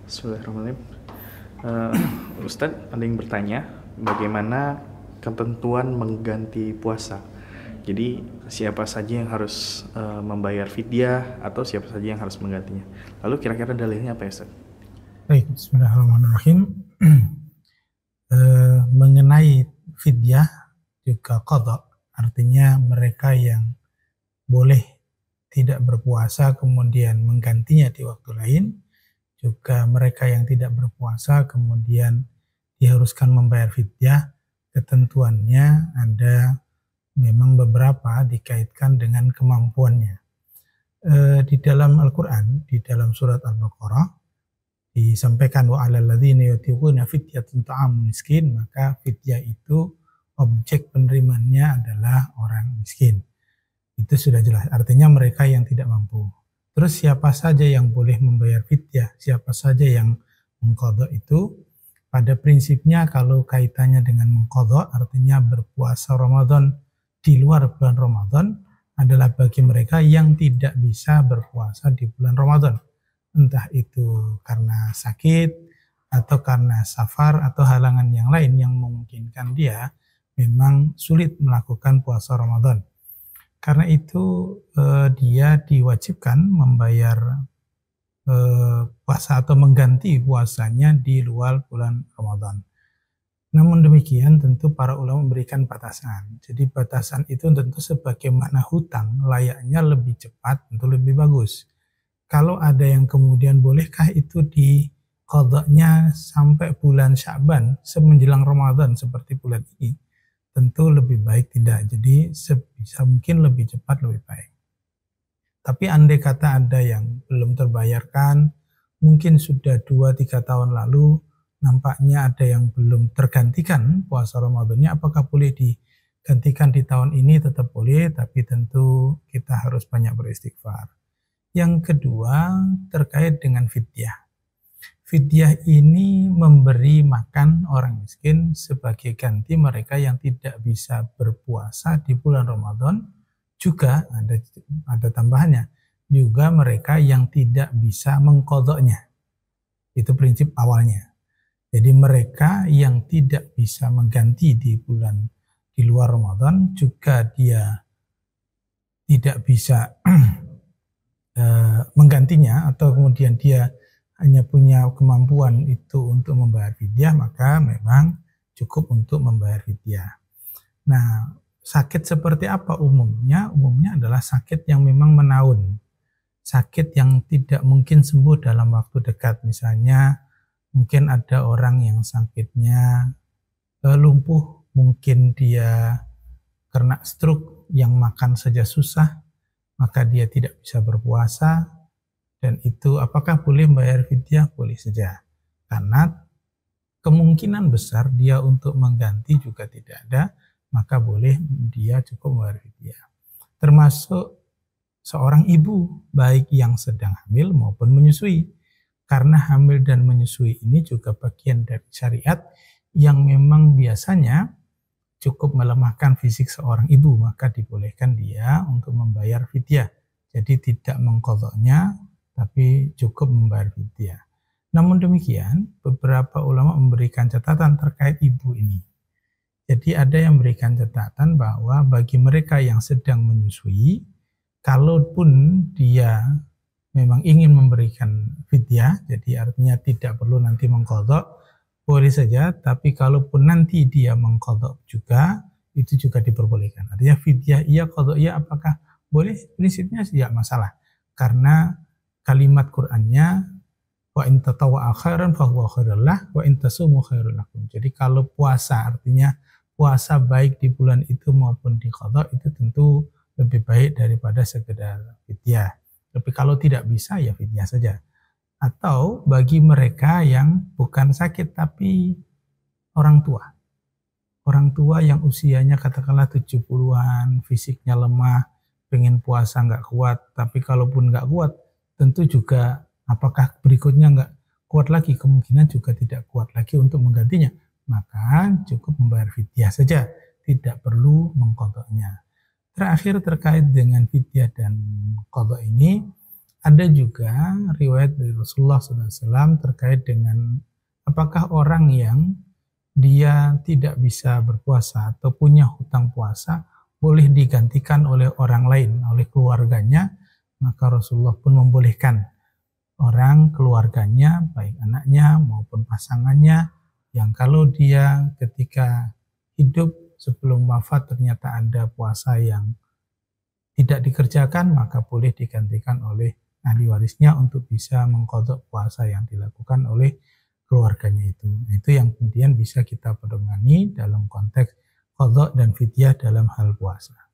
Bismillahirrahmanirrahim. Ustadz ada yang bertanya, bagaimana ketentuan mengganti puasa? Jadi siapa saja yang harus membayar fidyah atau siapa saja yang harus menggantinya? Lalu kira-kira dalilnya apa ya, Ustadz? Baik, bismillahirrahmanirrahim. Mengenai fidyah juga qadha, artinya mereka yang boleh tidak berpuasa kemudian menggantinya di waktu lain, juga mereka yang tidak berpuasa kemudian diharuskan membayar fidyah. Ketentuannya ada memang beberapa dikaitkan dengan kemampuannya. Di dalam Al-Quran, di dalam surat Al-Baqarah disampaikan wa 'alal ladzina yutiquna fidyatun ta'amun miskin, maka fidyah itu objek penerimanya adalah orang miskin. Itu sudah jelas, artinya mereka yang tidak mampu. Terus siapa saja yang boleh membayar fidyah, siapa saja yang mengqadha itu? Pada prinsipnya kalau kaitannya dengan mengqadha artinya berpuasa Ramadan di luar bulan Ramadan adalah bagi mereka yang tidak bisa berpuasa di bulan Ramadan. Entah itu karena sakit atau karena safar atau halangan yang lain yang memungkinkan dia memang sulit melakukan puasa Ramadan. Karena itu dia diwajibkan membayar puasa atau mengganti puasanya di luar bulan Ramadan. Namun demikian tentu para ulama memberikan batasan. Jadi batasan itu tentu sebagaimana hutang layaknya lebih cepat tentu lebih bagus. Kalau ada yang kemudian bolehkah itu di qadanya sampai bulan Sya'ban semenjelang Ramadan seperti bulan ini, tentu lebih baik tidak. Jadi sebisa mungkin lebih cepat lebih baik. Tapi andai kata ada yang belum terbayarkan, mungkin sudah 2-3 tahun lalu, nampaknya ada yang belum tergantikan puasa Ramadannya, apakah boleh digantikan di tahun ini? Tetap boleh, tapi tentu kita harus banyak beristighfar. Yang kedua terkait dengan fidyah. Fidyah ini memberi makan orang miskin sebagai ganti mereka yang tidak bisa berpuasa di bulan Ramadan. Juga ada tambahannya, juga mereka yang tidak bisa mengqadhanya. Itu prinsip awalnya. Jadi mereka yang tidak bisa mengganti di luar Ramadan, juga dia tidak bisa menggantinya, atau kemudian dia hanya punya kemampuan itu untuk membayar fidyah, maka memang cukup untuk membayar fidyah. Nah, sakit seperti apa umumnya? Umumnya adalah sakit yang memang menaun, sakit yang tidak mungkin sembuh dalam waktu dekat. Misalnya mungkin ada orang yang sakitnya lumpuh, mungkin dia kena stroke yang makan saja susah, maka dia tidak bisa berpuasa, dan itu apakah boleh membayar fidyah? Boleh saja, karena kemungkinan besar dia untuk mengganti juga tidak ada, maka boleh dia cukup membayar fidyah. Termasuk seorang ibu, baik yang sedang hamil maupun menyusui, karena hamil dan menyusui ini juga bagian dari syariat yang memang biasanya cukup melemahkan fisik seorang ibu, maka dibolehkan dia untuk membayar fidyah. Jadi tidak mengqadhanya, tapi cukup membayar fidyah. Namun demikian, beberapa ulama memberikan catatan terkait ibu ini. Jadi ada yang memberikan catatan bahwa bagi mereka yang sedang menyusui, kalaupun dia memang ingin memberikan fidyah, jadi artinya tidak perlu nanti mengqadha, boleh saja, tapi kalaupun nanti dia mengqadha juga, itu juga diperbolehkan. Artinya fidyah iya, qadha iya, apakah boleh? Prinsipnya tidak masalah. Karena kalimat Qur'annya, wa in tatawwa'a khairan fahuwa khairul lah, wa in tasumu khairul lakum. Jadi kalau puasa, artinya puasa baik di bulan itu maupun di qadha, itu tentu lebih baik daripada sekedar fidyah. Tapi kalau tidak bisa, ya fidyah saja. Atau bagi mereka yang bukan sakit tapi orang tua yang usianya katakanlah 70-an, fisiknya lemah, pengen puasa nggak kuat, tapi kalaupun nggak kuat, tentu juga apakah berikutnya nggak kuat lagi, kemungkinan juga tidak kuat lagi untuk menggantinya, maka cukup membayar fidyah saja, tidak perlu mengqadhanya. Terakhir terkait dengan fidyah dan qadha ini, Ada juga riwayat dari Rasulullah SAW terkait dengan apakah orang yang dia tidak bisa berpuasa atau punya hutang puasa boleh digantikan oleh orang lain, oleh keluarganya. Maka Rasulullah pun membolehkan orang keluarganya, baik anaknya maupun pasangannya, yang kalau dia ketika hidup sebelum wafat ternyata ada puasa yang tidak dikerjakan, maka boleh digantikan oleh ahli warisnya untuk bisa mengqadha puasa yang dilakukan oleh keluarganya itu. Itu yang kemudian bisa kita pedomani dalam konteks qadha dan fidyah dalam hal puasa.